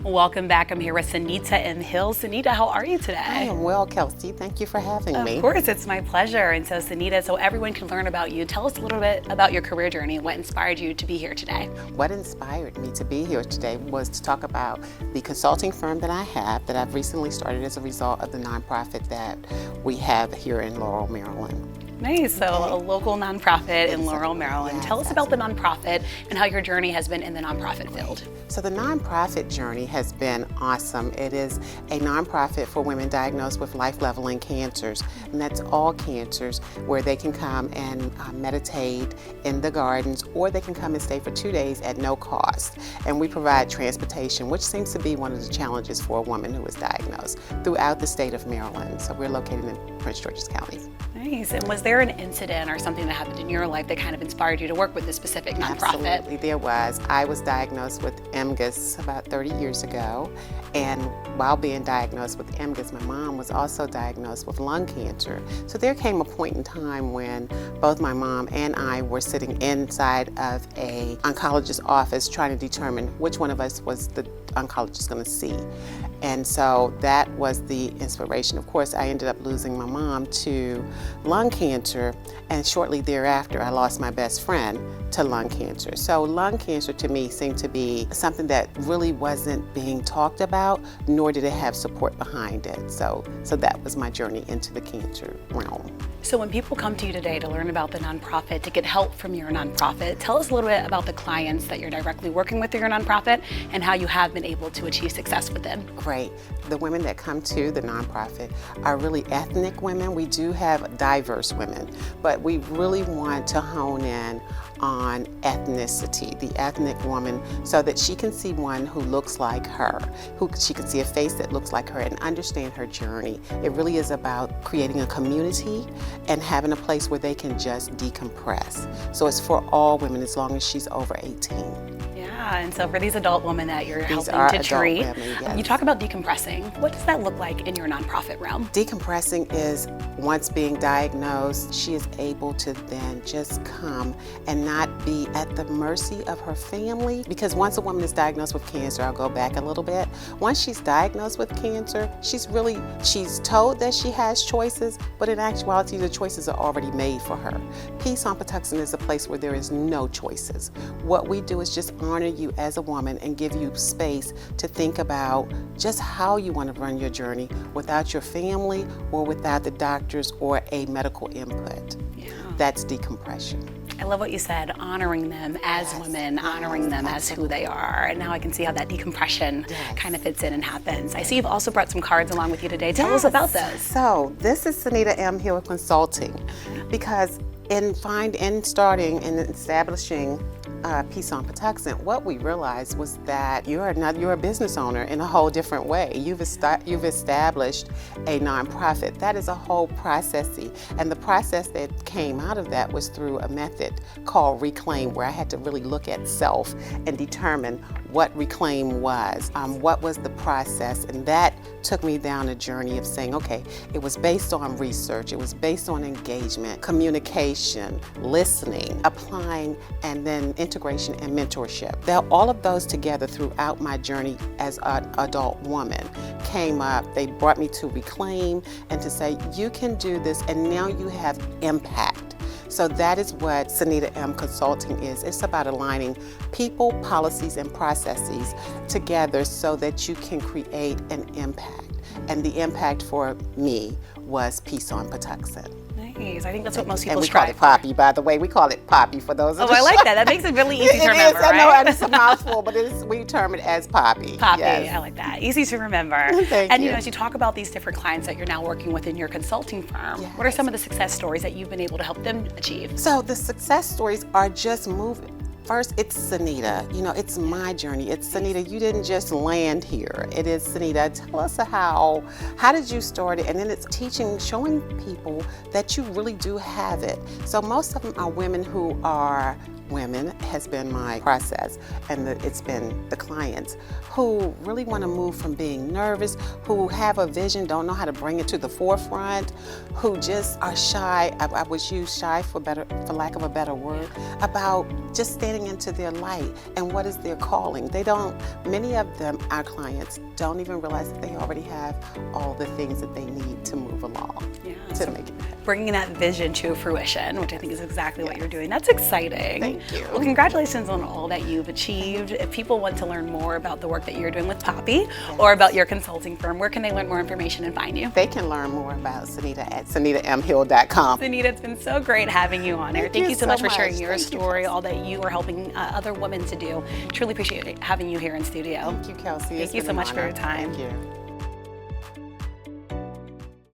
Welcome back. I'm here with Senita M. Hill. Senita, how are you today? I am well, Kelsey. Thank you for having me. Of course, it's my pleasure. And so Senita, so everyone can learn about you, tell us a little bit about your career journey and what inspired you to be here today. What inspired me to be here today was to talk about the consulting firm that I have that I've recently started as a result of the nonprofit that we have here in Laurel, Maryland. Nice. So a local nonprofit in Laurel, Maryland. Yes, Tell us about the nonprofit and how your journey has been in the nonprofit field. So the nonprofit journey has been awesome. It is a nonprofit for women diagnosed with life-leveling cancers, and that's all cancers, where they can come and meditate in the gardens, or they can come and stay for 2 days at no cost. And we provide transportation, which seems to be one of the challenges for a woman who is diagnosed throughout the state of Maryland. So we're located in Prince George's County. Nice. And was there an incident or something that happened in your life that kind of inspired you to work with this specific nonprofit? Absolutely, there was. I was diagnosed with MGUS about 30 years ago, and while being diagnosed with MGUS, my mom was also diagnosed with lung cancer. So there came a point in time when both my mom and I were sitting inside of an oncologist's office trying to determine which one of us was the oncologist going to see. And so that was the inspiration. Of course, I ended up losing my mom to lung cancer, and shortly thereafter, I lost my best friend to lung cancer. So lung cancer to me seemed to be something that really wasn't being talked about, nor did it have support behind it. So that was my journey into the cancer realm. So when people come to you today to learn about the nonprofit, to get help from your nonprofit, tell us a little bit about the clients that you're directly working with through your nonprofit and how you have been able to achieve success with them. Great. The women that come to the nonprofit are really ethnic women. We do have diverse women, but we really want to hone in on ethnicity, the ethnic woman, so that she can see one who looks like her, who she can see a face that looks like her and understand her journey. It really is about creating a community and having a place where they can just decompress. So it's for all women as long as she's over 18. Yeah, and so for these adult women that you're These helping are to adult treat, women, yes. you talk about decompressing. What does that look like in your nonprofit realm? Decompressing is, once being diagnosed, she is able to then just come and not be at the mercy of her family. Because once a woman is diagnosed with cancer, I'll go back a little bit. Once she's diagnosed with cancer, she's told that she has choices, but in actuality, the choices are already made for her. Peace on Patuxent is a place where there is no choices. What we do is just honor you as a woman and give you space to think about just how you want to run your journey without your family or without the doctors or a medical input. Yeah. That's decompression. I love what you said, honoring them as women, honoring them as who they are. And now I can see how that decompression kind of fits in and happens. I see you've also brought some cards along with you today. Tell us about those. So this is Senita M. Hill Consulting, because in starting and establishing Peace on Patuxent, what we realized was that you're a business owner in a whole different way. You've established a nonprofit. That is a whole process, and the process that came out of that was through a method called Reclaim, where I had to really look at self and determine what Reclaim was, what was the process, and that took me down a journey of saying, okay, it was based on research, it was based on engagement, communication, listening, applying, and then integration and mentorship. All of those together throughout my journey as an adult woman came up. They brought me to Reclaim and to say, you can do this, and now you have impact. So that is what Senita M Consulting is. It's about aligning people, policies, and processes together so that you can create an impact. And the impact for me was Peace on Patuxent. Nice. I think that's what most people And we strive call it Poppy, by the way. We call it Poppy for those of Oh, I like that. That makes it really easy to remember, I know, right? it's a mouthful, but we term it as Poppy. Poppy, Yes. I like that. Easy to remember. Thank and you. As you talk about these different clients that you're now working with in your consulting firm, what are some of the success stories that you've been able to help them achieve? So the success stories are just moving. First, it's Senita. It's my journey. It's Senita. You didn't just land here. It is Senita. Tell us how did you start it? And then it's teaching, showing people that you really do have it. So most of them are women who are women has been my process, and it's been the clients who really want to move from being nervous, who have a vision, don't know how to bring it to the forefront, who just are shy. I would use shy for lack of a better word, about just standing into their light and what is their calling. Many of them, our clients, don't even realize that they already have all the things that they need to move along, to make it happen. Bringing that vision to fruition, which I think is exactly what you're doing. That's exciting. Thank you. Well, congratulations on all that you've achieved. If people want to learn more about the work that you're doing with Poppy or about your consulting firm, where can they learn more information and find you? They can learn more about Senita at SenitaMHill.com. Senita, it's been so great having you on here. Thank you so much for sharing your story, all that you are helping other women to do. Truly appreciate having you here in studio. Thank you, Kelsey. Thank you so much for your time. Thank you.